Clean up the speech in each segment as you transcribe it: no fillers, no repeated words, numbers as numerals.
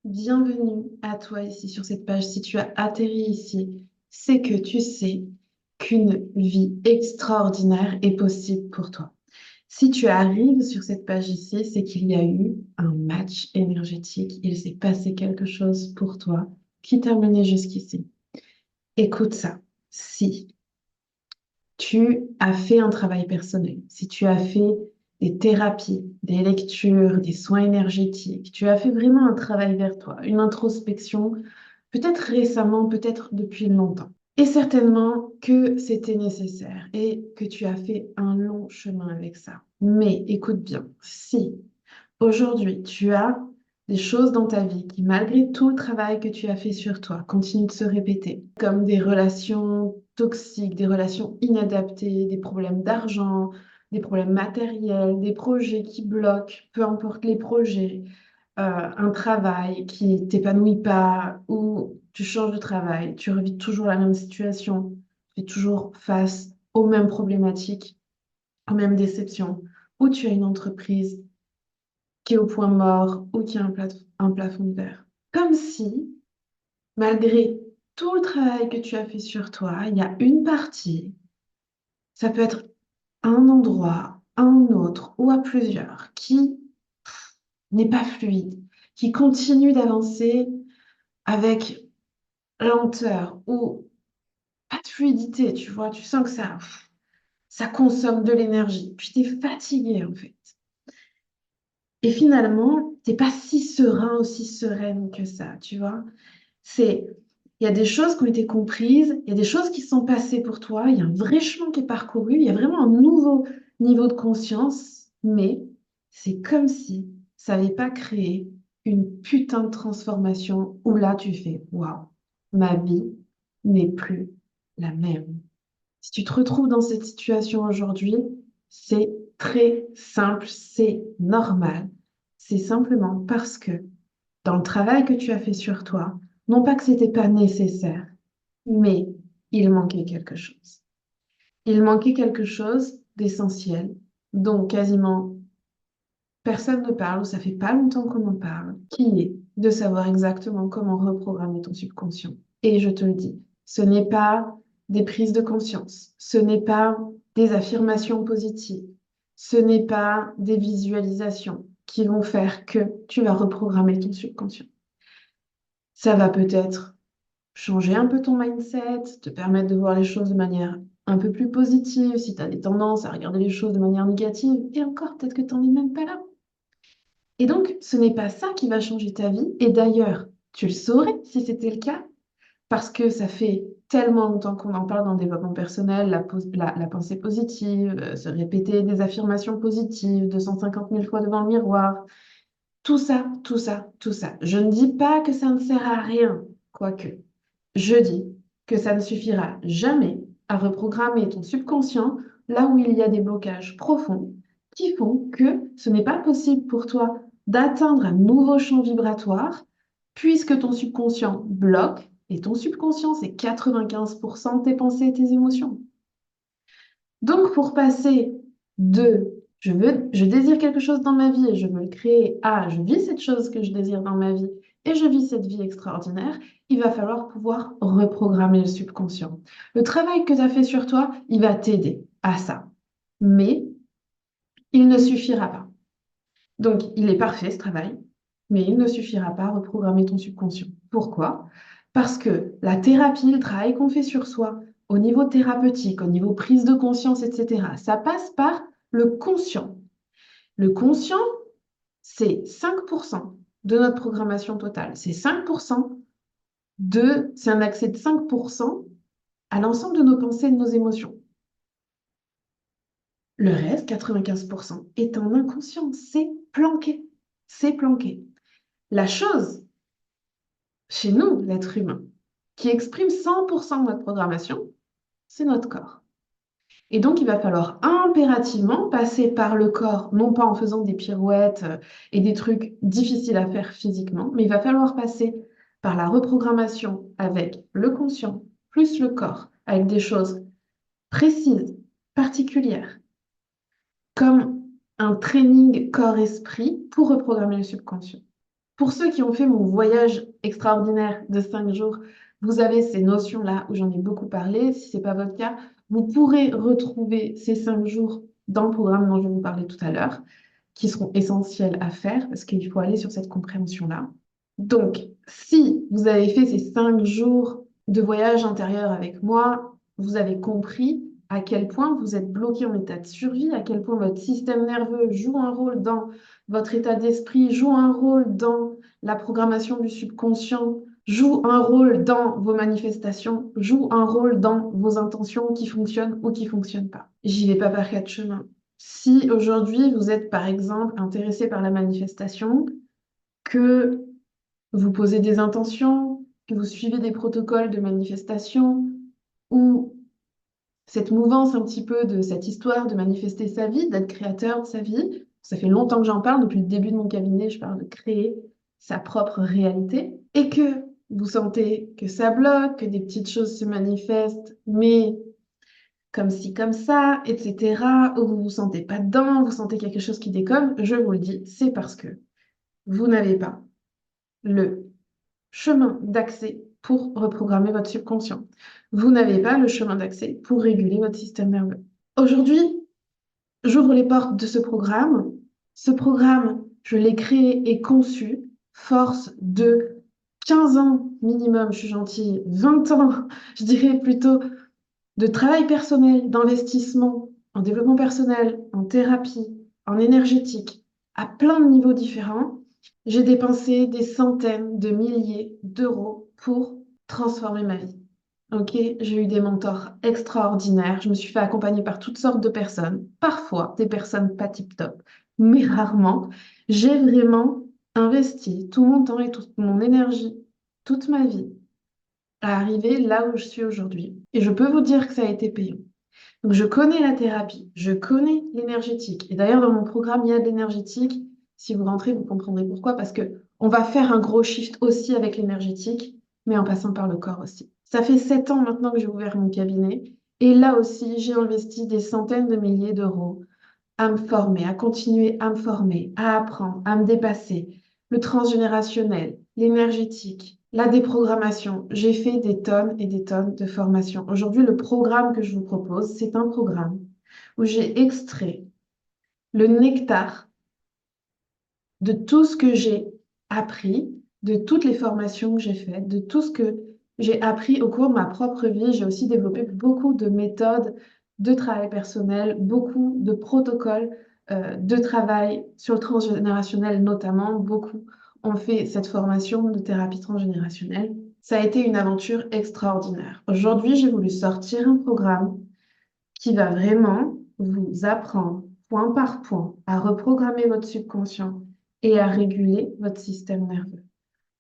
Bienvenue à toi ici sur cette page. Si tu as atterri ici, c'est que tu sais qu'une vie extraordinaire est possible pour toi. Si tu arrives sur cette page ici, c'est qu'il y a eu un match énergétique. Il s'est passé quelque chose pour toi qui t'a mené jusqu'ici. Écoute ça. Si tu as fait un travail personnel, si tu as fait des thérapies, des lectures, des soins énergétiques, tu as fait vraiment un travail vers toi, une introspection, peut-être récemment, peut-être depuis longtemps. Et certainement que c'était nécessaire et que tu as fait un long chemin avec ça. Mais écoute bien, si aujourd'hui tu as des choses dans ta vie qui, malgré tout le travail que tu as fait sur toi, continuent de se répéter, comme des relations toxiques, des relations inadaptées, des problèmes d'argent, des problèmes matériels, des projets qui bloquent, peu importe les projets, un travail qui t'épanouit pas ou tu changes de travail, tu revis toujours la même situation, tu es toujours face aux mêmes problématiques, aux mêmes déceptions, ou tu as une entreprise qui est au point mort ou qui a un plafond de verre. Comme si, malgré tout le travail que tu as fait sur toi, il y a une partie, ça peut être un endroit, un autre ou à plusieurs, qui n'est pas fluide, qui continue d'avancer avec lenteur ou pas de fluidité, tu vois, tu sens que ça consomme de l'énergie, puis tu es fatigué en fait. Et finalement, t'es pas si serein ou si sereine que ça, tu vois. C'est, il y a des choses qui ont été comprises, il y a des choses qui sont passées pour toi, il y a un vrai chemin qui est parcouru, il y a vraiment un nouveau niveau de conscience, mais c'est comme si ça n'avait pas créé une putain de transformation où là tu fais, waouh, ma vie n'est plus la même. Si tu te retrouves dans cette situation aujourd'hui, c'est très simple, c'est normal. C'est simplement parce que dans le travail que tu as fait sur toi, non pas que c'était pas nécessaire, mais il manquait quelque chose. Il manquait quelque chose d'essentiel, dont quasiment personne ne parle, ou ça fait pas longtemps qu'on en parle, qui est de savoir exactement comment reprogrammer ton subconscient. Et je te le dis, ce n'est pas des prises de conscience, ce n'est pas des affirmations positives, ce n'est pas des visualisations qui vont faire que tu vas reprogrammer ton subconscient. Ça va peut-être changer un peu ton mindset, te permettre de voir les choses de manière un peu plus positive, si tu as des tendances à regarder les choses de manière négative, et encore, peut-être que tu n'en es même pas là. Et donc, ce n'est pas ça qui va changer ta vie. Et d'ailleurs, tu le saurais si c'était le cas, parce que ça fait tellement longtemps qu'on en parle dans le développement personnel, la pensée positive, se répéter des affirmations positives 250 000 fois devant le miroir. Tout ça, tout ça, tout ça. Je ne dis pas que ça ne sert à rien, quoique. Je dis que ça ne suffira jamais à reprogrammer ton subconscient là où il y a des blocages profonds qui font que ce n'est pas possible pour toi d'atteindre un nouveau champ vibratoire puisque ton subconscient bloque et ton subconscient, c'est 95% de tes pensées et tes émotions. Donc, pour passer de je désire quelque chose dans ma vie et je veux le créer à je vis cette chose que je désire dans ma vie et je vis cette vie extraordinaire, il va falloir pouvoir reprogrammer le subconscient. Le travail que tu as fait sur toi, il va t'aider à ça. Mais il ne suffira pas. Donc, il est parfait ce travail, mais il ne suffira pas à reprogrammer ton subconscient. Pourquoi? Parce que la thérapie, le travail qu'on fait sur soi, au niveau thérapeutique, au niveau prise de conscience, etc., ça passe par le conscient. Le conscient, c'est 5% de notre programmation totale. C'est un accès de 5% à l'ensemble de nos pensées et de nos émotions. Le reste, 95%, est en inconscient. C'est planqué. C'est planqué. La chose, chez nous, l'être humain, qui exprime 100% de notre programmation, c'est notre corps. Et donc, il va falloir impérativement passer par le corps, non pas en faisant des pirouettes et des trucs difficiles à faire physiquement, mais il va falloir passer par la reprogrammation avec le conscient plus le corps, avec des choses précises, particulières, comme un training corps-esprit pour reprogrammer le subconscient. Pour ceux qui ont fait mon voyage extraordinaire de 5 jours, vous avez ces notions-là où j'en ai beaucoup parlé. Si ce n'est pas votre cas, vous pourrez retrouver ces 5 jours dans le programme dont je vais vous parler tout à l'heure, qui seront essentiels à faire parce qu'il faut aller sur cette compréhension-là. Donc, si vous avez fait ces 5 jours de voyage intérieur avec moi, vous avez compris à quel point vous êtes bloqué en état de survie, à quel point votre système nerveux joue un rôle dans votre état d'esprit, joue un rôle dans la programmation du subconscient, joue un rôle dans vos manifestations, joue un rôle dans vos intentions qui fonctionnent ou qui ne fonctionnent pas. J'y vais pas par quatre chemins. Si aujourd'hui vous êtes par exemple intéressé par la manifestation, que vous posez des intentions, que vous suivez des protocoles de manifestation ou cette mouvance un petit peu de cette histoire de manifester sa vie, d'être créateur de sa vie. Ça fait longtemps que j'en parle, depuis le début de mon cabinet, je parle de créer sa propre réalité et que vous sentez que ça bloque, que des petites choses se manifestent, mais comme ci, comme ça, etc., ou vous vous sentez pas dedans, vous sentez quelque chose qui déconne, je vous le dis, c'est parce que vous n'avez pas le chemin d'accès pour reprogrammer votre subconscient. Vous n'avez pas le chemin d'accès pour réguler votre système nerveux. Aujourd'hui, j'ouvre les portes de ce programme. Ce programme, je l'ai créé et conçu, force de 15 ans minimum, je suis gentille, 20 ans, je dirais plutôt, de travail personnel, d'investissement en développement personnel, en thérapie, en énergétique, à plein de niveaux différents. J'ai dépensé des centaines de milliers d'euros pour transformer ma vie. Ok, j'ai eu des mentors extraordinaires. Je me suis fait accompagner par toutes sortes de personnes, parfois des personnes pas tip-top, mais rarement. J'ai vraiment investi tout mon temps et toute mon énergie, toute ma vie, à arriver là où je suis aujourd'hui. Et je peux vous dire que ça a été payant. Donc, je connais la thérapie, je connais l'énergétique. Et d'ailleurs, dans mon programme, il y a de l'énergétique. Si vous rentrez, vous comprendrez pourquoi. Parce que on va faire un gros shift aussi avec l'énergétique, mais en passant par le corps aussi. Ça fait 7 ans maintenant que j'ai ouvert mon cabinet. Et là aussi, j'ai investi des centaines de milliers d'euros à me former, à continuer à me former, à apprendre, à me dépasser. Le transgénérationnel, l'énergétique, la déprogrammation. J'ai fait des tonnes et des tonnes de formations. Aujourd'hui, le programme que je vous propose, c'est un programme où j'ai extrait le nectar de tout ce que j'ai appris, de toutes les formations que j'ai faites, de tout ce que j'ai appris au cours de ma propre vie. J'ai aussi développé beaucoup de méthodes de travail personnel, beaucoup de protocoles de travail sur le transgénérationnel notamment. Beaucoup ont fait cette formation de thérapie transgénérationnelle. Ça a été une aventure extraordinaire. Aujourd'hui, j'ai voulu sortir un programme qui va vraiment vous apprendre point par point à reprogrammer votre subconscient et à réguler votre système nerveux.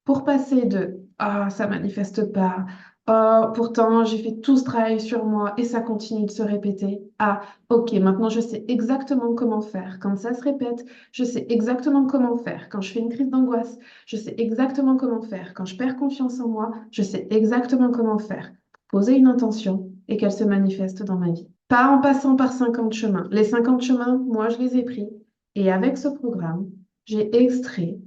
Pour passer de «Ah, ça manifeste pas», «Oh, pourtant j'ai fait tout ce travail sur moi et ça continue de se répéter» à «Ok, maintenant je sais exactement comment faire quand ça se répète, je sais exactement comment faire quand je fais une crise d'angoisse, je sais exactement comment faire quand je perds confiance en moi, je sais exactement comment faire». Poser une intention et qu'elle se manifeste dans ma vie. Pas en passant par 50 chemins. Les 50 chemins, moi, je les ai pris. Et avec ce programme, j'ai extrait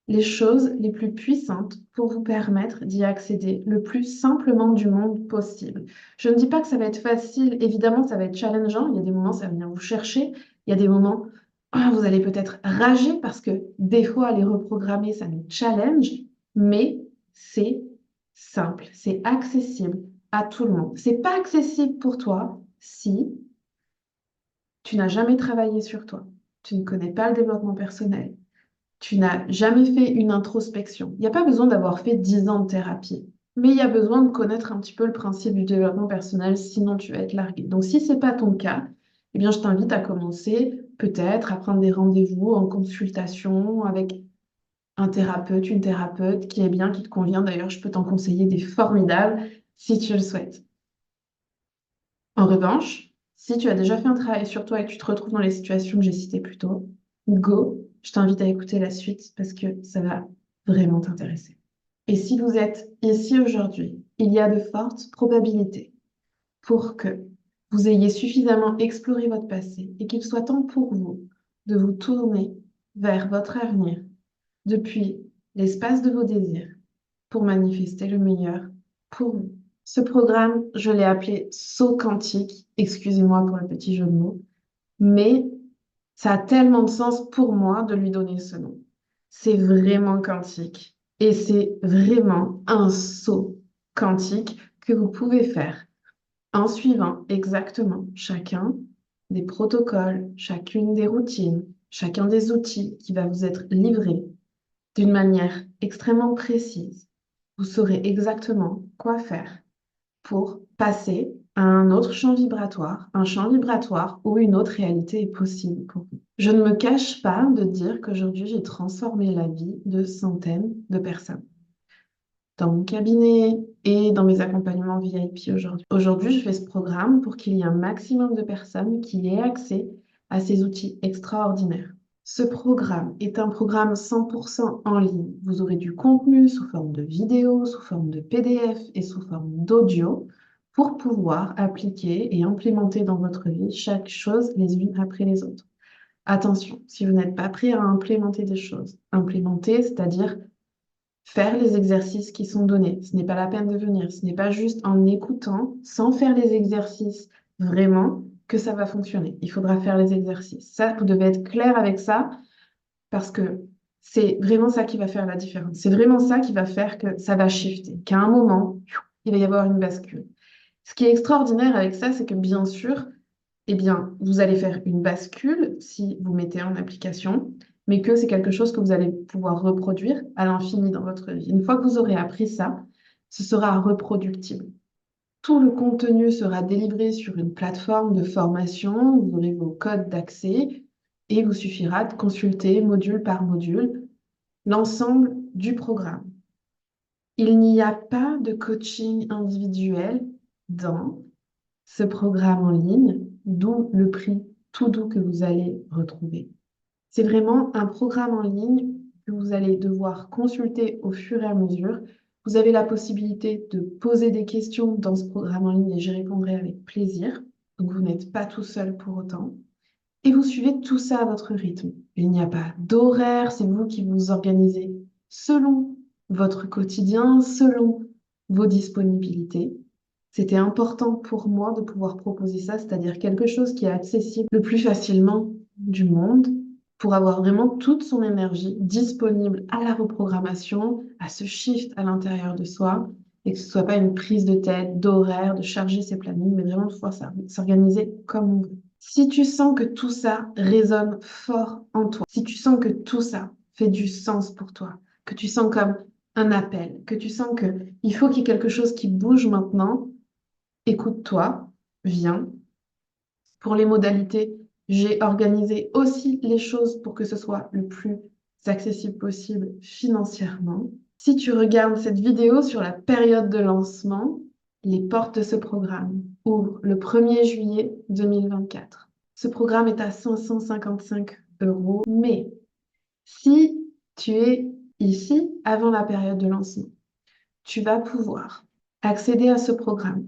les choses les plus puissantes pour vous permettre d'y accéder le plus simplement du monde possible. Je ne dis pas que ça va être facile. Évidemment, ça va être challengeant. Il y a des moments, ça va venir vous chercher. Il y a des moments, vous allez peut-être rager parce que des fois, les reprogrammer, ça nous challenge. Mais c'est simple, c'est accessible à tout le monde. C'est pas accessible pour toi si tu n'as jamais travaillé sur toi, tu ne connais pas le développement personnel, tu n'as jamais fait une introspection. Il n'y a pas besoin d'avoir fait 10 ans de thérapie, mais il y a besoin de connaître un petit peu le principe du développement personnel, sinon tu vas être largué. Donc si ce n'est pas ton cas, eh bien, je t'invite à commencer peut-être à prendre des rendez-vous en consultation avec un thérapeute, une thérapeute qui est bien, qui te convient. D'ailleurs, je peux t'en conseiller des formidables si tu le souhaites. En revanche, si tu as déjà fait un travail sur toi et que tu te retrouves dans les situations que j'ai citées plus tôt, go, je t'invite à écouter la suite parce que ça va vraiment t'intéresser. Et si vous êtes ici aujourd'hui, il y a de fortes probabilités pour que vous ayez suffisamment exploré votre passé et qu'il soit temps pour vous de vous tourner vers votre avenir depuis l'espace de vos désirs pour manifester le meilleur pour vous. Ce programme, je l'ai appelé saut quantique, excusez-moi pour le petit jeu de mots, mais ça a tellement de sens pour moi de lui donner ce nom. C'est vraiment quantique et c'est vraiment un saut quantique que vous pouvez faire en suivant exactement chacun des protocoles, chacune des routines, chacun des outils qui va vous être livré d'une manière extrêmement précise. Vous saurez exactement quoi faire pour passer à un autre champ vibratoire où une autre réalité est possible pour vous. Je ne me cache pas de dire qu'aujourd'hui, j'ai transformé la vie de centaines de personnes dans mon cabinet et dans mes accompagnements VIP aujourd'hui. Aujourd'hui, je fais ce programme pour qu'il y ait un maximum de personnes qui aient accès à ces outils extraordinaires. Ce programme est un programme 100% en ligne. Vous aurez du contenu sous forme de vidéo, sous forme de PDF et sous forme d'audio pour pouvoir appliquer et implémenter dans votre vie chaque chose les unes après les autres. Attention, si vous n'êtes pas prêt à implémenter des choses, implémenter, c'est-à-dire faire les exercices qui sont donnés. Ce n'est pas la peine de venir. Ce n'est pas juste en écoutant, sans faire les exercices vraiment, que ça va fonctionner. Il faudra faire les exercices. Ça, vous devez être clair avec ça parce que c'est vraiment ça qui va faire la différence. C'est vraiment ça qui va faire que ça va shifter, qu'à un moment, il va y avoir une bascule. Ce qui est extraordinaire avec ça, c'est que bien sûr, eh bien, vous allez faire une bascule si vous mettez en application, mais que c'est quelque chose que vous allez pouvoir reproduire à l'infini dans votre vie. Une fois que vous aurez appris ça, ce sera reproductible. Tout le contenu sera délivré sur une plateforme de formation, vous aurez vos codes d'accès et il vous suffira de consulter module par module l'ensemble du programme. Il n'y a pas de coaching individuel dans ce programme en ligne, d'où le prix tout doux que vous allez retrouver. C'est vraiment un programme en ligne que vous allez devoir consulter au fur et à mesure. Vous avez la possibilité de poser des questions dans ce programme en ligne et j'y répondrai avec plaisir. Donc vous n'êtes pas tout seul pour autant. Et vous suivez tout ça à votre rythme. Il n'y a pas d'horaire, c'est vous qui vous organisez selon votre quotidien, selon vos disponibilités. C'était important pour moi de pouvoir proposer ça, c'est-à-dire quelque chose qui est accessible le plus facilement du monde pour avoir vraiment toute son énergie disponible à la reprogrammation, à ce shift à l'intérieur de soi et que ce ne soit pas une prise de tête, d'horaire, de charger ses plannings, mais vraiment de pouvoir s'organiser comme on veut. Si tu sens que tout ça résonne fort en toi, si tu sens que tout ça fait du sens pour toi, que tu sens comme un appel, que tu sens que il faut qu'il y ait quelque chose qui bouge maintenant, écoute-toi, viens. Pour les modalités, j'ai organisé aussi les choses pour que ce soit le plus accessible possible financièrement. Si tu regardes cette vidéo sur la période de lancement, les portes de ce programme ouvrent le 1er juillet 2024. Ce programme est à 555 €, mais si tu es ici avant la période de lancement, tu vas pouvoir accéder à ce programme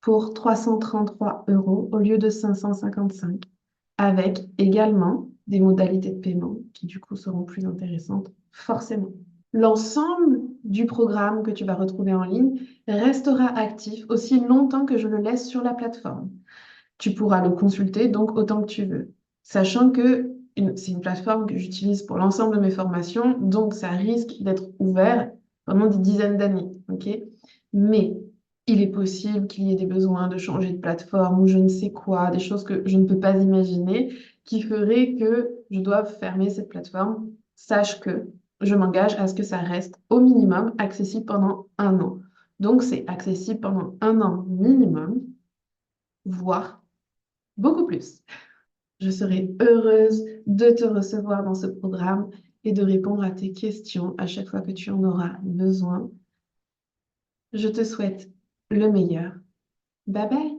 pour 333 € au lieu de 555, avec également des modalités de paiement qui du coup seront plus intéressantes, forcément. L'ensemble du programme que tu vas retrouver en ligne restera actif aussi longtemps que je le laisse sur la plateforme. Tu pourras le consulter donc autant que tu veux, sachant que c'est une plateforme que j'utilise pour l'ensemble de mes formations, donc ça risque d'être ouvert pendant des dizaines d'années, ok? Mais il est possible qu'il y ait des besoins de changer de plateforme ou je ne sais quoi, des choses que je ne peux pas imaginer qui feraient que je doive fermer cette plateforme. Sache que je m'engage à ce que ça reste au minimum accessible pendant 1 an. Donc, c'est accessible pendant 1 an minimum, voire beaucoup plus. Je serai heureuse de te recevoir dans ce programme et de répondre à tes questions à chaque fois que tu en auras besoin. Je te souhaite le meilleur. Bye bye!